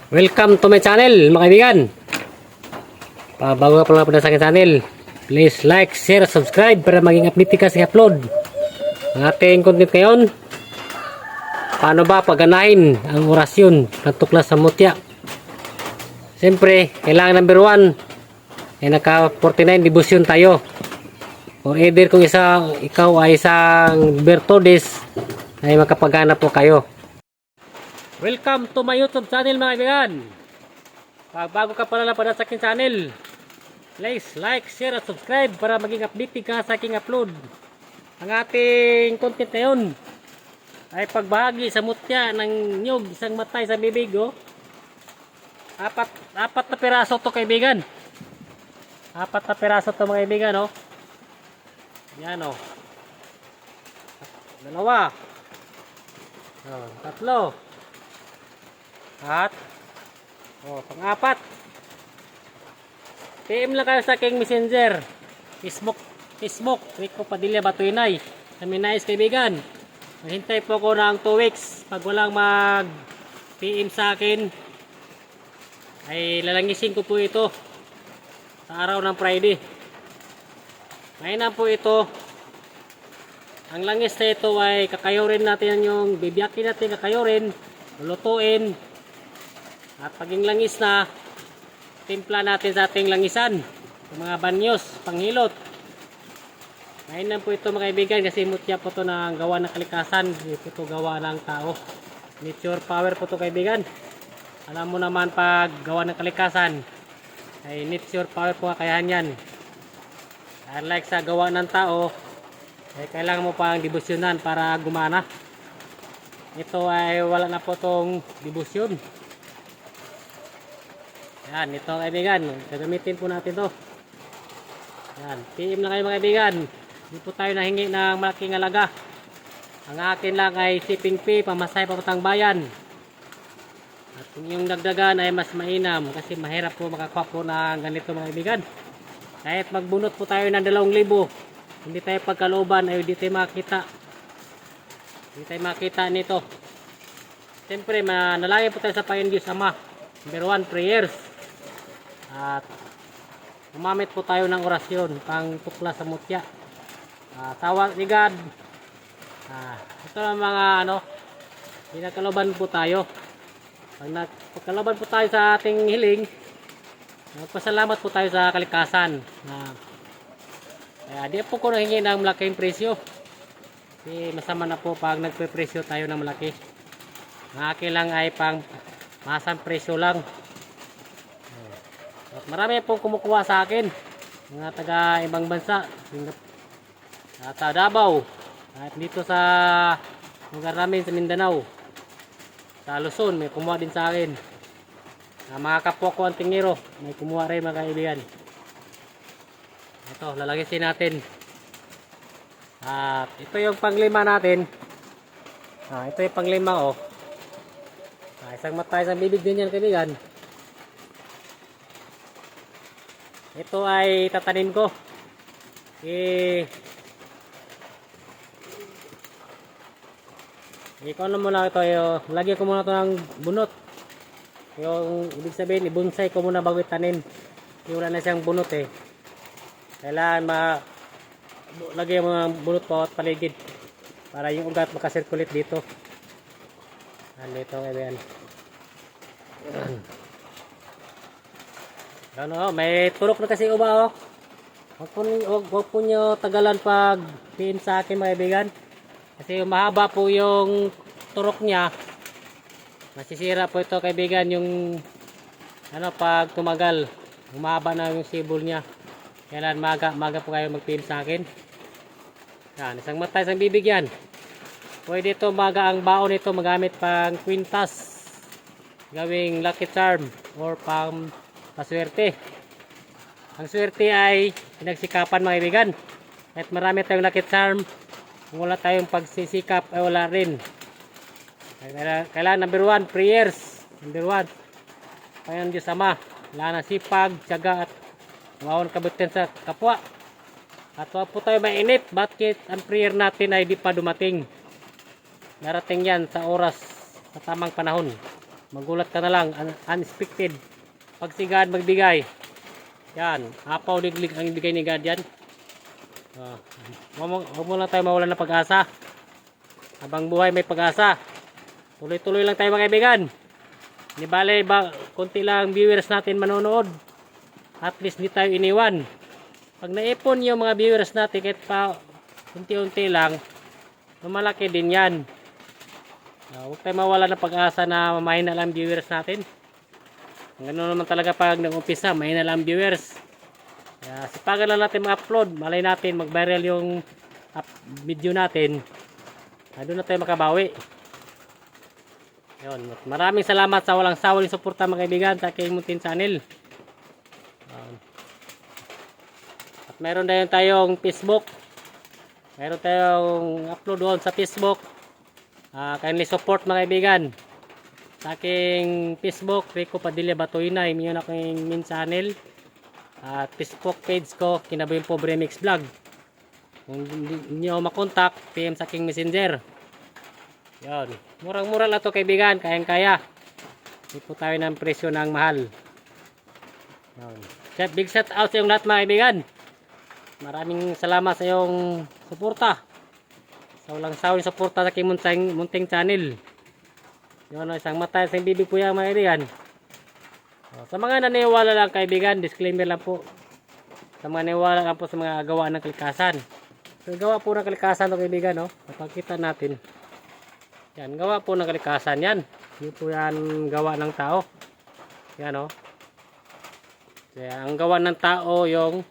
Welcome to my channel mga kaibigan. Bago ka pala sa aking channel, please like, share, subscribe para maging update ka sa upload ang ating content ngayon. Paano ba pagganahin ang orasyon ng tuklas sa mutya? Siyempre, kailangan number 1 ay naka 49 devotion tayo. Or either kung ikaw ay isang Bertodes ay makapagana po kayo. Welcome to my YouTube channel mga kaibigan. Bago ka pala sa aking channel, please like, share at subscribe para maging update ka sa aking upload. Ang ating content ngayon ay pagbahagi sa mutya ng nyug, isang matay sa bibig. Apat na piraso to kaibigan. Apat na piraso to mga kaibigan. Yan dalawa. Tatlo. At pang-apat. PM lang kayo sa aking messenger. Facebook Rico Padilla Batuinay. Kami nais kaibigan. Mahintay po ko ng 2 weeks. Pag walang mag-PM sa akin, ay lalangisin ko po ito sa araw ng Friday. Ngayon po ito. Ang langis na ito ay kakayurin natin yung bibiyakin natin, kakayurin, lulutuin. At paging langis na, timpla natin sa ating langisan. Mga banyos, panghilot. Ngayon po ito mga kaibigan kasi mutya po ito na gawa ng kalikasan. Hindi po ito gawa ng tao. Nature power po ito kaibigan. Alam mo naman pag gawa ng kalikasan, ay nature power po kakayahan yan. Unlike sa gawa ng tao, ay kailangan mo pang debosyonan para gumana. Ito ay wala na po itong debosyon. Yan, ito kaibigan, gagamitin po natin to. Yan, PM lang kayo mga kaibigan. Hindi po tayo nahingi ng malaking halaga. Ang akin lang ay shipping fee, pamasahe papuntang bayan. At kung yung dagdagan ay mas mainam kasi mahirap po makakuha po ng ganito mga kaibigan. Kahit magbunot po tayo ng 2,000, hindi tayo pagkalooban ay hindi tayo makita. Hindi tayo makita nito. Siyempre, manalangin po tayo sa Panginoon Diyos Ama. Number 1, prayers. At umamit po tayo ng orasyon pang tuklas sa mutya. Tawag ni God. Ito lang mga pinagkalooban po tayo. Pag nagpagkalooban po tayo sa ating hiling, magpasalamat po tayo sa kalikasan. Kaya di po ko nahingi ng malaking presyo. Kasi masama na po pag nagpe-presyo tayo ng malaki. Ang akin lang ay pang masang presyo lang. At marami pong kumukuha sa akin. Mga taga ibang bansa. Sa Davao. At dito sa lugar namin sa Mindanao. Sa Luzon may kumuha din sa akin. Mga kapwa ko ang tingero. May kumuha rin mga kaibigan. Ito, lalagisin natin. At ito yung panglima natin. Ito yung panglima isang matay sa bibig din yan kaibigan. Ito ay tatanim ko. Ikaw na muna ito. Lagyan ko muna ito ng bunot. Yung ibig sabihin, ibonsai ko muna bago itanim. Wala na siyang bunot Kailangan lagyan mo ng bunot bawat paligid. Para yung ugat makasirkulit dito. Dito kaibigan. May turok na kasi uba Huwag po nyo tagalan pag PM sa akin mga kaibigan. Kasi mahaba po yung turok niya. Masisira po ito kaibigan yung pag tumagal. Humaba na yung sibol niya. Kailan maga po kayo mag-PM sa akin. Yan, isang matay isang bibig yan. Pwede ito maga ang baon nito magamit pang kwintas. Gawing lucky charm or pang paswerte. Ang swerte ay pinagsikapan mga kaibigan. Kahit marami tayong lucky charm, kung wala tayong pagsisikap ay wala rin. Kailangan number 1, prayers. Number 1, Panginoon Diyos Ama. Kailangan sipag, tiyaga at mawawang kabutin sa kapwa. At huwag po tayo mainip. Bakit ang prayer natin ay di pa dumating? Darating yan sa oras, sa tamang panahon. Magulat ka na lang, unexpected. Pag si God magbigay, yan, apaw liglig ang ibigay ni God yan. Huwag mo lang tayo mawalan ng pag-asa. Habang buhay may pag-asa. Tuloy-tuloy lang tayo mga kaibigan. Di bale, konti lang viewers natin manonood. At least di tayo iniwan. Pag naipon yung mga viewers natin, kahit pa unti-unti lang, malaki din yan. Huwag tayo mawalan ng pag-asa na mahina lang viewers natin. Ganun naman talaga pag nag-umpisa, mahina lang viewers. Kaya sipagan lang natin mag-upload. Malay natin mag-viral yung video natin. Doon na tayo makabawi. Yun. Maraming salamat sa walang sawang suporta mga kaibigan sa aking muntin channel. At meron na yun tayong Facebook. Meron tayong upload doon sa Facebook. Kindly support mga kaibigan. Sa aking Facebook, Rico Padilla Batoyna, yun aking main channel. At Facebook page ko, Kinabuhi Pobre Mix Vlog. Kung hindi nyo makontak, PM sa aking messenger. Yan. Murang-mura lang ito kaibigan, kayang-kaya. Hindi po tayo ng presyo ng mahal. Yan. Big shout out sa iyong lahat mga kaibigan. Maraming salamat sa iyong suporta. Sa walang sawang suporta sa aking munting channel. Yan, isang mata, isang bibig po yan mga kaibigan. Sa mga naniwala lang kaibigan, disclaimer lang po. Sa mga naniwala lang po sa mga gawa ng kalikasan. So, gawa po ng kalikasan ito kaibigan, no? Napakita natin. Yan, gawa po ng kalikasan yan. Hindi po yan gawa ng tao. Yan, no? Kaya, ang gawa ng tao yung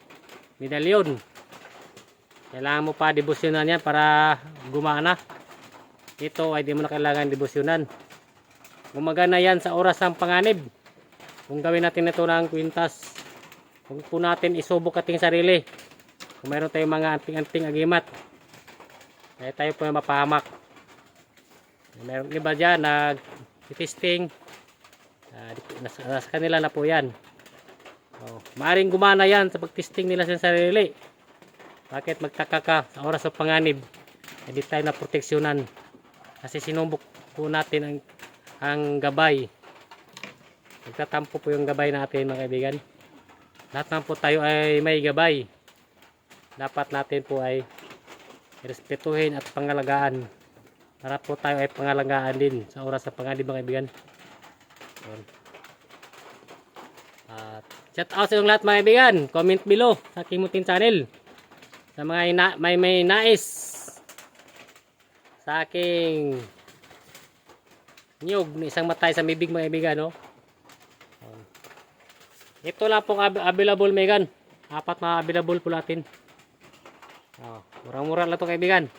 medalyon. Kailangan mo pa debosyonan yan para gumana. Ito ay di mo na kailangan debosyonan. Gumagana yan sa oras ng panganib. Kung gawin natin ito ng kwintas, kung po natin isubok ating sarili, kung mayroon tayong mga anting-anting agimat, kaya tayo po mapahamak. Mayroon iba dyan nag-testing, nasa kanila na po yan. Maaring gumana yan sa pag-testing nila sa sarili. Bakit magtaka ka sa oras ng panganib, hindi tayo na proteksyonan kasi sinubok po natin ang gabay. Nagtatampo po yung gabay natin mga kaibigan. Lahat naman po tayo ay may gabay. Dapat natin po ay respetuhin at pangalagaan. Para po tayo ay pangalagaan din sa oras sa panganib mga kaibigan. Shout out sa yung lahat mga kaibigan. Comment below sa aking munting channel. Sa mga may nais sa aking niyog na isang matay sa bibig mga kaibigan, no? Ito lang pong available Megan. 4 na available po natin. Murang-mura lang ito kaibigan.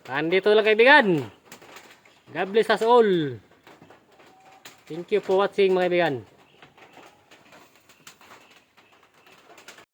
Nandito lang kaibigan. God bless us all. Thank you for watching mga kaibigan.